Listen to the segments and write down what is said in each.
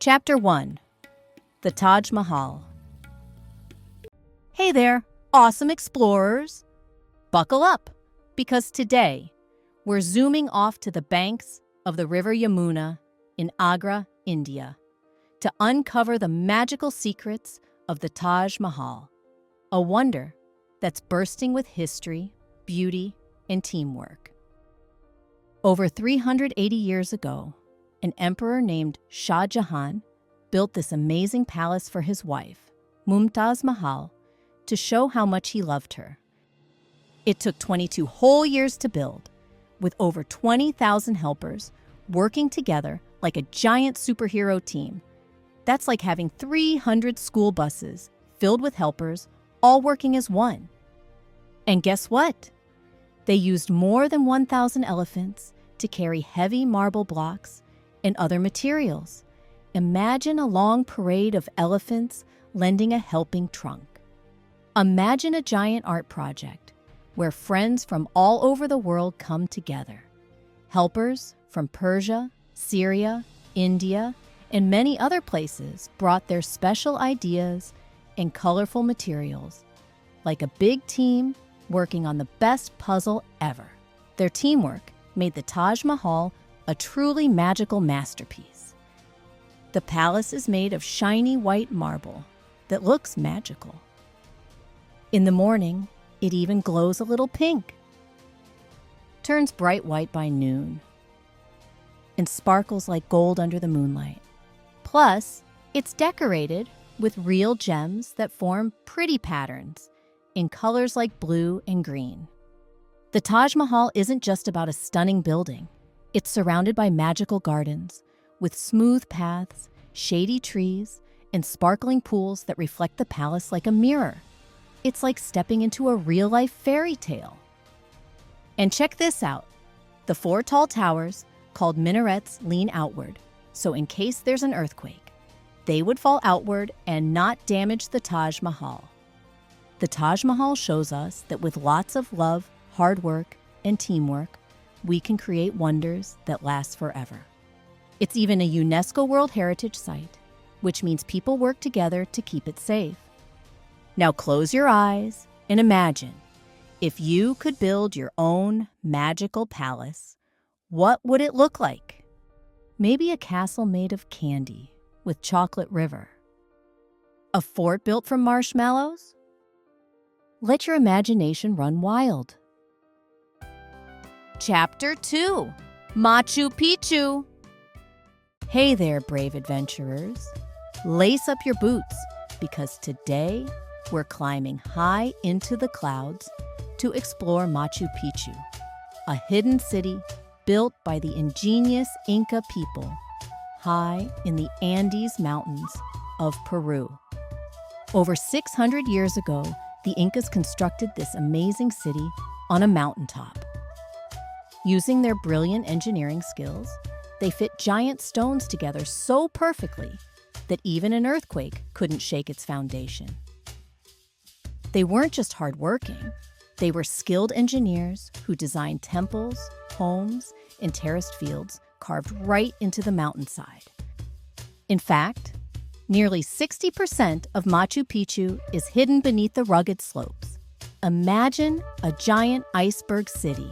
Chapter 1. The Taj Mahal. Hey there, awesome explorers! Buckle up, because today we're zooming off to the banks of the river Yamuna in Agra, India, to uncover the magical secrets of the Taj Mahal, a wonder that's bursting with history, beauty, and teamwork. Over 380 years ago, an emperor named Shah Jahan built this amazing palace for his wife, Mumtaz Mahal, to show how much he loved her. It took 22 whole years to build, with over 20,000 helpers working together like a giant superhero team. That's like having 300 school buses filled with helpers all working as one. And guess what? They used more than 1,000 elephants to carry heavy marble blocks and other materials. Imagine a long parade of elephants lending a helping trunk. Imagine a giant art project where friends from all over the world come together. Helpers from Persia, Syria, India, and many other places brought their special ideas and colorful materials, like a big team working on the best puzzle ever. Their teamwork made the Taj Mahal a truly magical masterpiece. The palace is made of shiny white marble that looks magical. In the morning, it even glows a little pink, turns bright white by noon, and sparkles like gold under the moonlight. Plus, it's decorated with real gems that form pretty patterns in colors like blue and green. The Taj Mahal isn't just about a stunning building. It's surrounded by magical gardens with smooth paths, shady trees, and sparkling pools that reflect the palace like a mirror. It's like stepping into a real-life fairy tale. And check this out. The 4 tall towers, called minarets, lean outward, so in case there's an earthquake, they would fall outward and not damage the Taj Mahal. The Taj Mahal shows us that with lots of love, hard work, and teamwork, we can create wonders that last forever. It's even a UNESCO World Heritage Site, which means people work together to keep it safe. Now close your eyes and imagine, if you could build your own magical palace, what would it look like? Maybe a castle made of candy with chocolate river. A fort built from marshmallows? Let your imagination run wild. Chapter 2. Machu Picchu. Hey there, brave adventurers. Lace up your boots, because today we're climbing high into the clouds to explore Machu Picchu, a hidden city built by the ingenious Inca people high in the Andes Mountains of Peru. Over 600 years ago, the Incas constructed this amazing city on a mountaintop. Using their brilliant engineering skills, they fit giant stones together so perfectly that even an earthquake couldn't shake its foundation. They weren't just hardworking, they were skilled engineers who designed temples, homes, and terraced fields carved right into the mountainside. In fact, nearly 60% of Machu Picchu is hidden beneath the rugged slopes. Imagine a giant iceberg city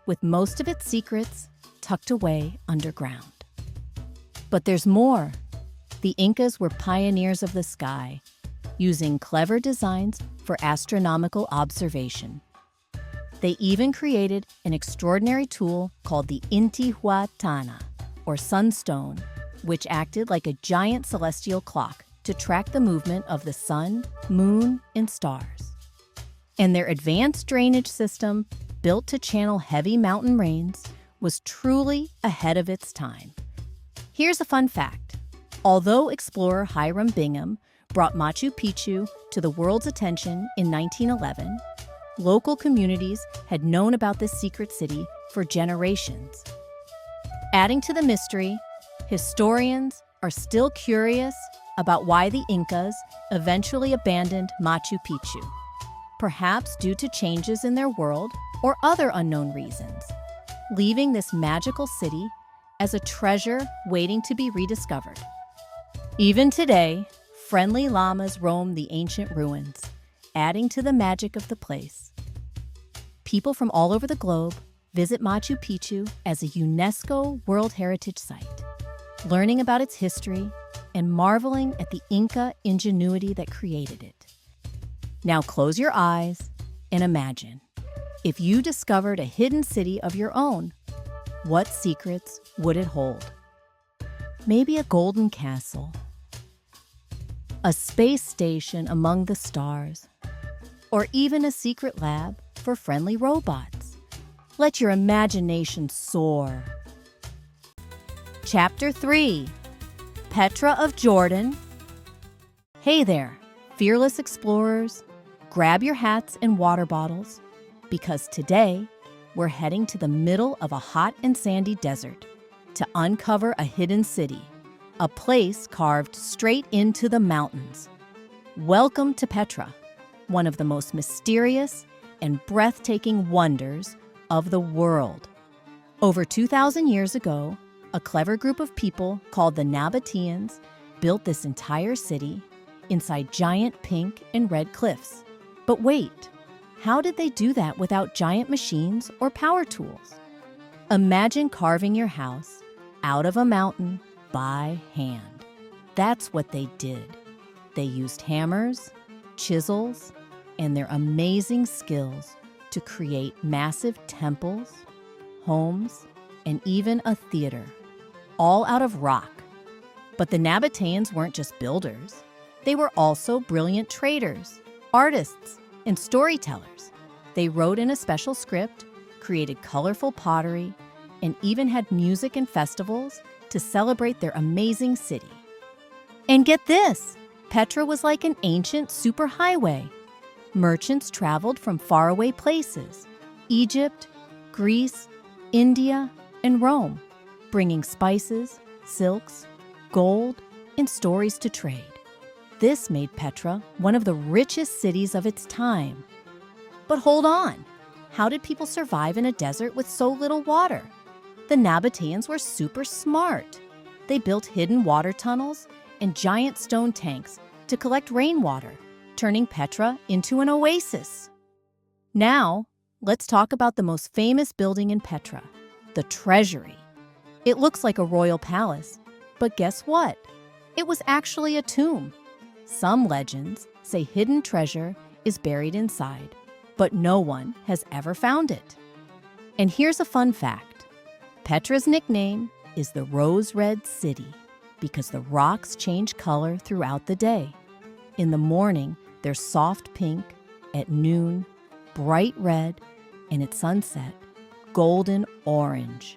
with most of its secrets tucked away underground. But there's more. The Incas were pioneers of the sky, using clever designs for astronomical observation. They even created an extraordinary tool called the Intihuatana, or sunstone, which acted like a giant celestial clock to track the movement of the sun, moon, and stars. And their advanced drainage system, built to channel heavy mountain rains, was truly ahead of its time. Here's a fun fact. Although explorer Hiram Bingham brought Machu Picchu to the world's attention in 1911, local communities had known about this secret city for generations. Adding to the mystery, historians are still curious about why the Incas eventually abandoned Machu Picchu, perhaps due to changes in their world or other unknown reasons, leaving this magical city as a treasure waiting to be rediscovered. Even today, friendly llamas roam the ancient ruins, adding to the magic of the place. People from all over the globe visit Machu Picchu as a UNESCO World Heritage Site, learning about its history and marveling at the Inca ingenuity that created it. Now close your eyes and imagine, if you discovered a hidden city of your own, what secrets would it hold? Maybe a golden castle, a space station among the stars, or even a secret lab for friendly robots. Let your imagination soar. Chapter 3, Petra of Jordan. Hey there, fearless explorers. Grab your hats and water bottles, because today we're heading to the middle of a hot and sandy desert to uncover a hidden city, a place carved straight into the mountains. Welcome to Petra, one of the most mysterious and breathtaking wonders of the world. Over 2,000 years ago, a clever group of people called the Nabateans built this entire city inside giant pink and red cliffs. But wait, how did they do that without giant machines or power tools? Imagine carving your house out of a mountain by hand. That's what they did. They used hammers, chisels, and their amazing skills to create massive temples, homes, and even a theater, all out of rock. But the Nabateans weren't just builders. They were also brilliant traders, artists, and storytellers. They wrote in a special script, created colorful pottery, and even had music and festivals to celebrate their amazing city. And get this, Petra was like an ancient superhighway. Merchants traveled from faraway places, Egypt, Greece, India, and Rome, bringing spices, silks, gold, and stories to trade. This made Petra one of the richest cities of its time. But hold on, how did people survive in a desert with so little water? The Nabateans were super smart. They built hidden water tunnels and giant stone tanks to collect rainwater, turning Petra into an oasis. Now, let's talk about the most famous building in Petra, the Treasury. It looks like a royal palace, but guess what? It was actually a tomb. Some legends say hidden treasure is buried inside, but no one has ever found it. And here's a fun fact. Petra's nickname is the Rose Red City because the rocks change color throughout the day. In the morning, they're soft pink, at noon, bright red, and at sunset, golden orange.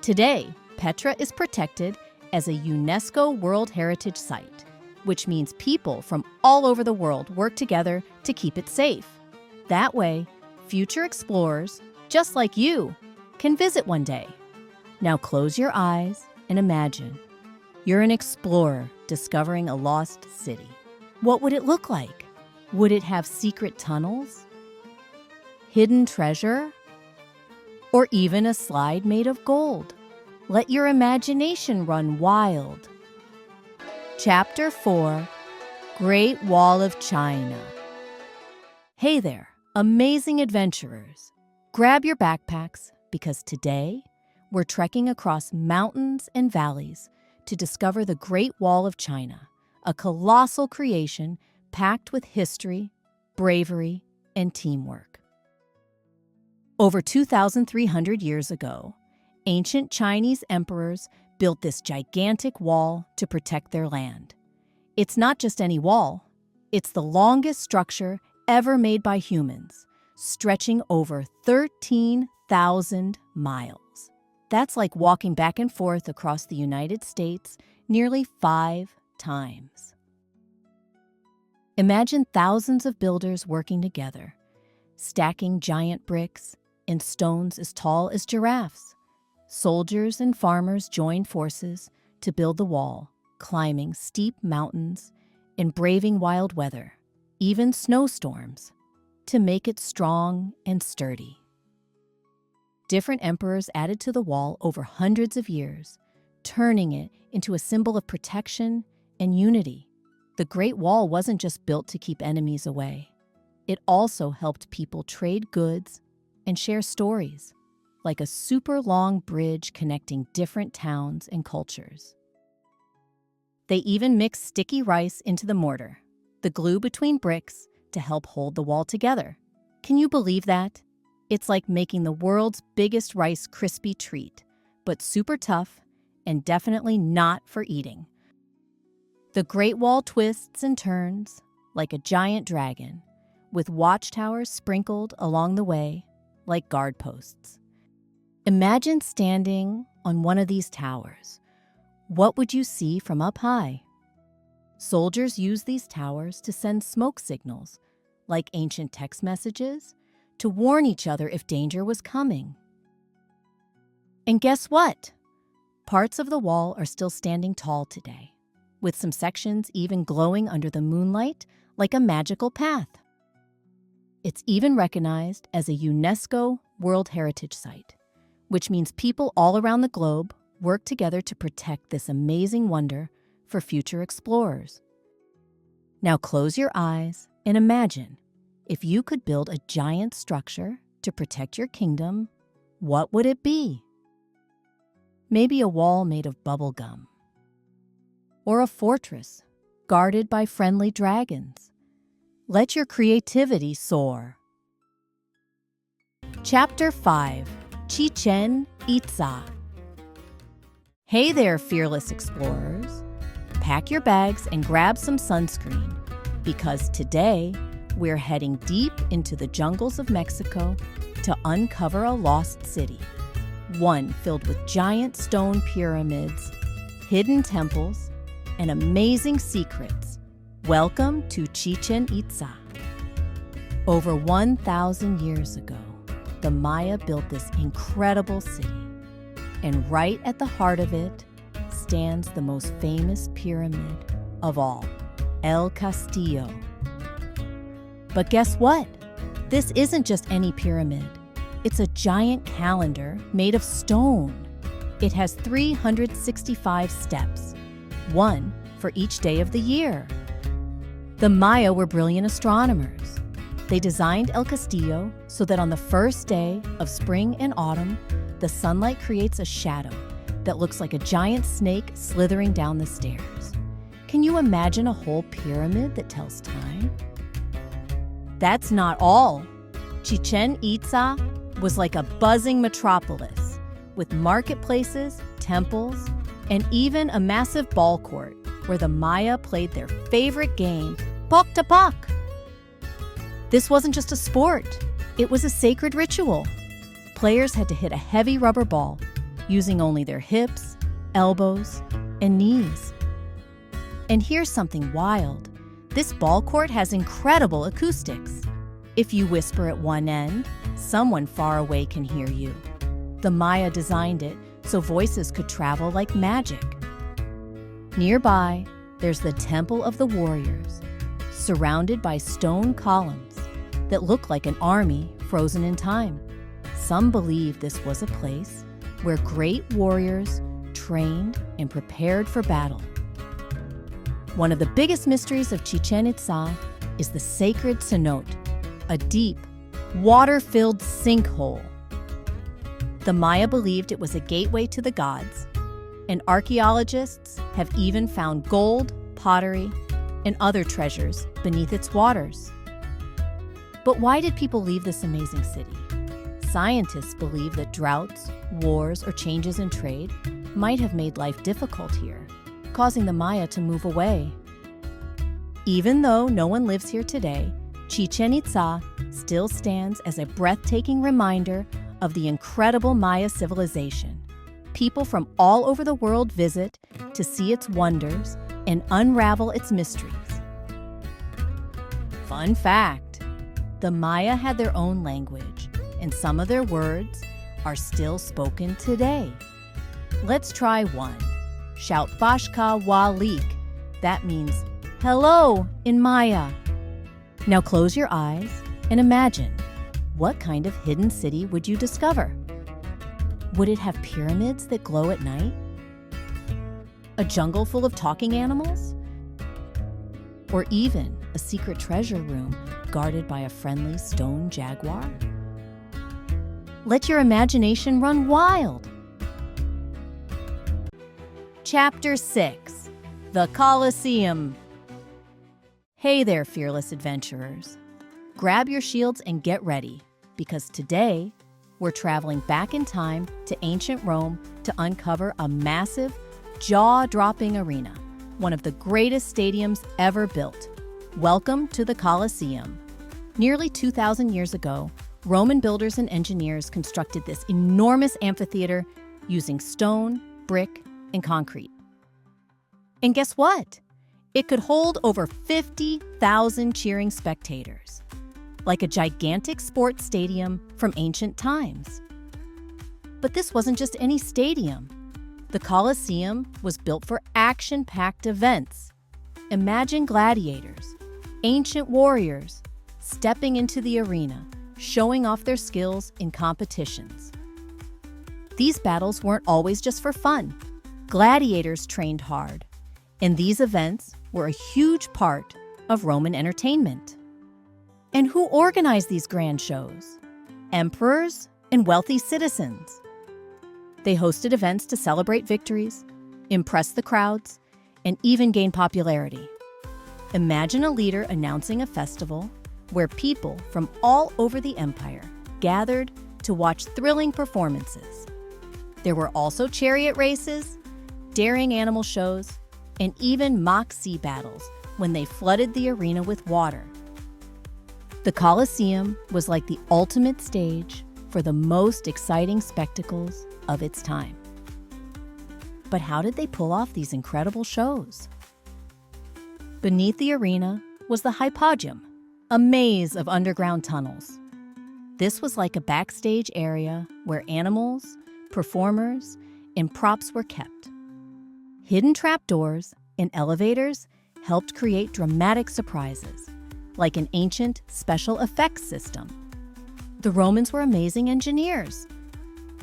Today, Petra is protected as a UNESCO World Heritage Site, which means people from all over the world work together to keep it safe. That way, future explorers, just like you, can visit one day. Now close your eyes and imagine. You're an explorer discovering a lost city. What would it look like? Would it have secret tunnels, hidden treasure, or even a slide made of gold? Let your imagination run wild. Chapter 4, Great Wall of China. Hey there, amazing adventurers. Grab your backpacks because today we're trekking across mountains and valleys to discover the Great Wall of China, a colossal creation packed with history, bravery, and teamwork. Over 2,300 years ago, ancient Chinese emperors built this gigantic wall to protect their land. It's not just any wall, it's the longest structure ever made by humans, stretching over 13,000 miles. That's like walking back and forth across the United States nearly 5 times. Imagine thousands of builders working together, stacking giant bricks and stones as tall as giraffes. Soldiers and farmers joined forces to build the wall, climbing steep mountains and braving wild weather, even snowstorms, to make it strong and sturdy. Different emperors added to the wall over hundreds of years, turning it into a symbol of protection and unity. The Great Wall wasn't just built to keep enemies away. It also helped people trade goods and share stories, like a super long bridge connecting different towns and cultures. They even mixed sticky rice into the mortar, the glue between bricks, to help hold the wall together. Can you believe that? It's like making the world's biggest Rice Krispie treat, but super tough and definitely not for eating. The Great Wall twists and turns like a giant dragon, with watchtowers sprinkled along the way like guard posts. Imagine standing on one of these towers. What would you see from up high? Soldiers used these towers to send smoke signals, like ancient text messages, to warn each other if danger was coming. And guess what? Parts of the wall are still standing tall today, with some sections even glowing under the moonlight like a magical path. It's even recognized as a UNESCO World Heritage Site, which means people all around the globe work together to protect this amazing wonder for future explorers. Now close your eyes and imagine, if you could build a giant structure to protect your kingdom, what would it be? Maybe a wall made of bubble gum, or a fortress guarded by friendly dragons. Let your creativity soar. Chapter 5, Chichén Itzá. Hey there, fearless explorers. Pack your bags and grab some sunscreen, because today we're heading deep into the jungles of Mexico to uncover a lost city, one filled with giant stone pyramids, hidden temples, and amazing secrets. Welcome to Chichén Itzá. Over 1,000 years ago, the Maya built this incredible city, and right at the heart of it stands the most famous pyramid of all, El Castillo. But guess what? This isn't just any pyramid. It's a giant calendar made of stone. It has 365 steps, one for each day of the year. The Maya were brilliant astronomers. They designed El Castillo so that on the first day of spring and autumn, the sunlight creates a shadow that looks like a giant snake slithering down the stairs. Can you imagine a whole pyramid that tells time? That's not all. Chichén Itzá was like a buzzing metropolis with marketplaces, temples, and even a massive ball court where the Maya played their favorite game, Poc to Poc. This wasn't just a sport, it was a sacred ritual. Players had to hit a heavy rubber ball using only their hips, elbows, and knees. And here's something wild. This ball court has incredible acoustics. If you whisper at one end, someone far away can hear you. The Maya designed it so voices could travel like magic. Nearby, there's the Temple of the Warriors, surrounded by stone columns that look like an army frozen in time. Some believe this was a place where great warriors trained and prepared for battle. One of the biggest mysteries of Chichén Itzá is the sacred cenote, a deep, water-filled sinkhole. The Maya believed it was a gateway to the gods, and archaeologists have even found gold, pottery, and other treasures beneath its waters. But why did people leave this amazing city? Scientists believe that droughts, wars, or changes in trade might have made life difficult here, causing the Maya to move away. Even though no one lives here today, Chichén Itzá still stands as a breathtaking reminder of the incredible Maya civilization. People from all over the world visit to see its wonders and unravel its mysteries. Fun fact, the Maya had their own language, and some of their words are still spoken today. Let's try one. Shout Bashka Walik. That means hello in Maya. Now close your eyes and imagine, what kind of hidden city would you discover? Would it have pyramids that glow at night? A jungle full of talking animals? Or even a secret treasure room guarded by a friendly stone jaguar? Let your imagination run wild. Chapter 6: The Colosseum. Hey there, fearless adventurers. Grab your shields and get ready, because today we're traveling back in time to ancient Rome to uncover a massive, jaw-dropping arena, one of the greatest stadiums ever built. Welcome to the Colosseum. Nearly 2,000 years ago, Roman builders and engineers constructed this enormous amphitheater using stone, brick, and concrete. And guess what? It could hold over 50,000 cheering spectators, like a gigantic sports stadium from ancient times. But this wasn't just any stadium. The Colosseum was built for action-packed events. Imagine gladiators, ancient warriors, stepping into the arena, showing off their skills in competitions. These battles weren't always just for fun. Gladiators trained hard, and these events were a huge part of Roman entertainment. And who organized these grand shows? Emperors and wealthy citizens. They hosted events to celebrate victories, impress the crowds, and even gain popularity. Imagine a leader announcing a festival where people from all over the empire gathered to watch thrilling performances. There were also chariot races, daring animal shows, and even mock sea battles when they flooded the arena with water. The Colosseum was like the ultimate stage for the most exciting spectacles of its time. But how did they pull off these incredible shows? Beneath the arena was the Hypodium, a maze of underground tunnels. This was like a backstage area where animals, performers, and props were kept. Hidden trapdoors and elevators helped create dramatic surprises, like an ancient special effects system. The Romans were amazing engineers.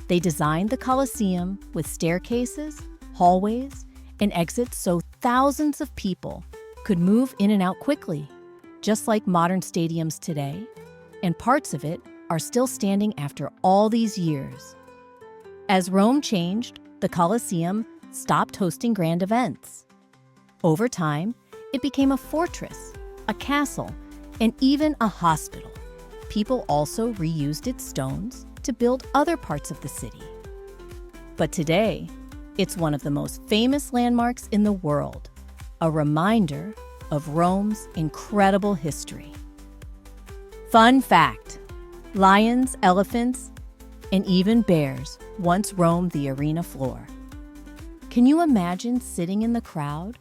They designed the Colosseum with staircases, hallways, and exits so thousands of people could move in and out quickly, just like modern stadiums today, and parts of it are still standing after all these years. As Rome changed, the Colosseum stopped hosting grand events. Over time, it became a fortress, a castle, and even a hospital. People also reused its stones to build other parts of the city. But today, it's one of the most famous landmarks in the world, a reminder of Rome's incredible history. Fun fact: lions, elephants, and even bears once roamed the arena floor. Can you imagine sitting in the crowd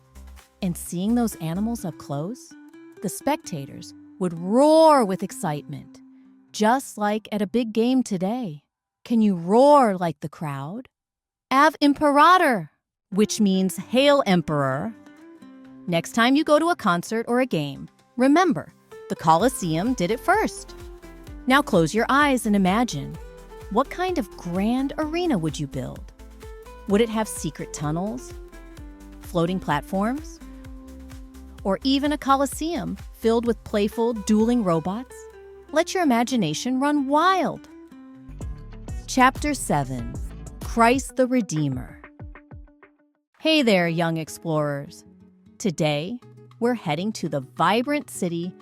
and seeing those animals up close? The spectators would roar with excitement, just like at a big game today. Can you roar like the crowd? Ave Imperator, which means Hail Emperor. Next time you go to a concert or a game, remember, the Colosseum did it first. Now close your eyes and imagine, what kind of grand arena would you build? Would it have secret tunnels, floating platforms, or even a Colosseum filled with playful, dueling robots? Let your imagination run wild. Chapter 7: Christ the Redeemer. Hey there, young explorers. Today, we're heading to the vibrant city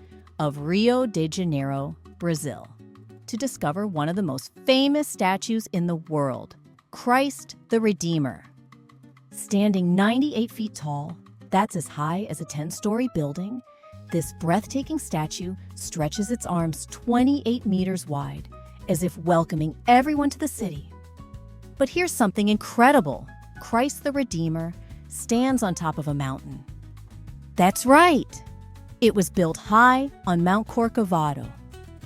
of Rio de Janeiro, Brazil, to discover one of the most famous statues in the world, Christ the Redeemer. Standing 98 feet tall, that's as high as a 10-story building, this breathtaking statue stretches its arms 28 meters wide, as if welcoming everyone to the city. But here's something incredible. Christ the Redeemer stands on top of a mountain. That's right. It was built high on Mount Corcovado,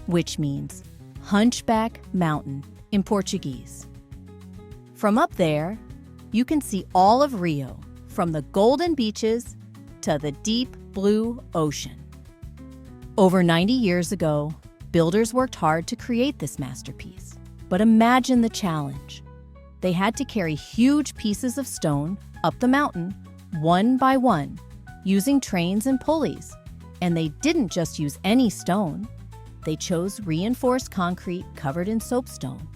which means Hunchback Mountain in Portuguese. From up there, you can see all of Rio, from the golden beaches to the deep blue ocean. Over 90 years ago, builders worked hard to create this masterpiece. But imagine the challenge. They had to carry huge pieces of stone up the mountain one by one, using trains and pulleys. And they didn't just use any stone. They chose reinforced concrete covered in soapstone,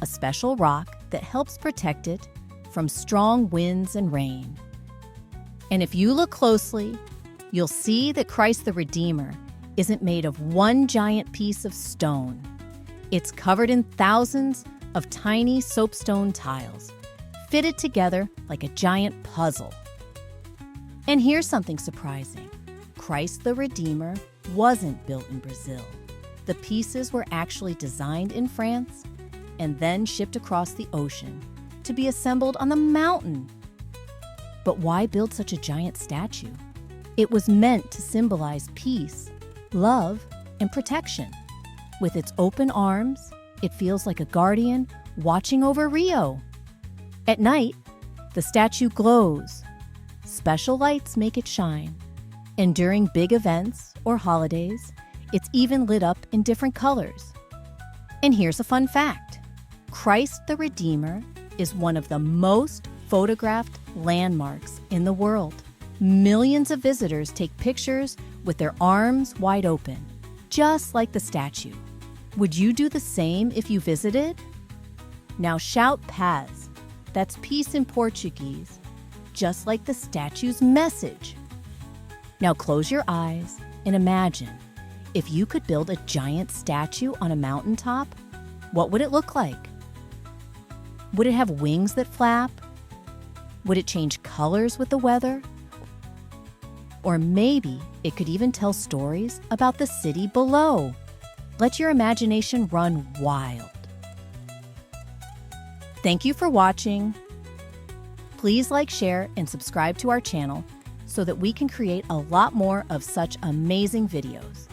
a special rock that helps protect it from strong winds and rain. And if you look closely, you'll see that Christ the Redeemer isn't made of one giant piece of stone. It's covered in thousands of tiny soapstone tiles, fitted together like a giant puzzle. And here's something surprising. Christ the Redeemer wasn't built in Brazil. The pieces were actually designed in France and then shipped across the ocean to be assembled on the mountain. But why build such a giant statue? It was meant to symbolize peace, love, and protection. With its open arms, it feels like a guardian watching over Rio. At night, the statue glows. Special lights make it shine. And during big events or holidays, it's even lit up in different colors. And here's a fun fact. Christ the Redeemer is one of the most photographed landmarks in the world. Millions of visitors take pictures with their arms wide open, just like the statue. Would you do the same if you visited? Now shout paz. That's peace in Portuguese, just like the statue's message. Now close your eyes and imagine if you could build a giant statue on a mountaintop, what would it look like? Would it have wings that flap? Would it change colors with the weather? Or maybe it could even tell stories about the city below. Let your imagination run wild. Thank you for watching. Please like, share, and subscribe to our channel so that we can create a lot more of such amazing videos.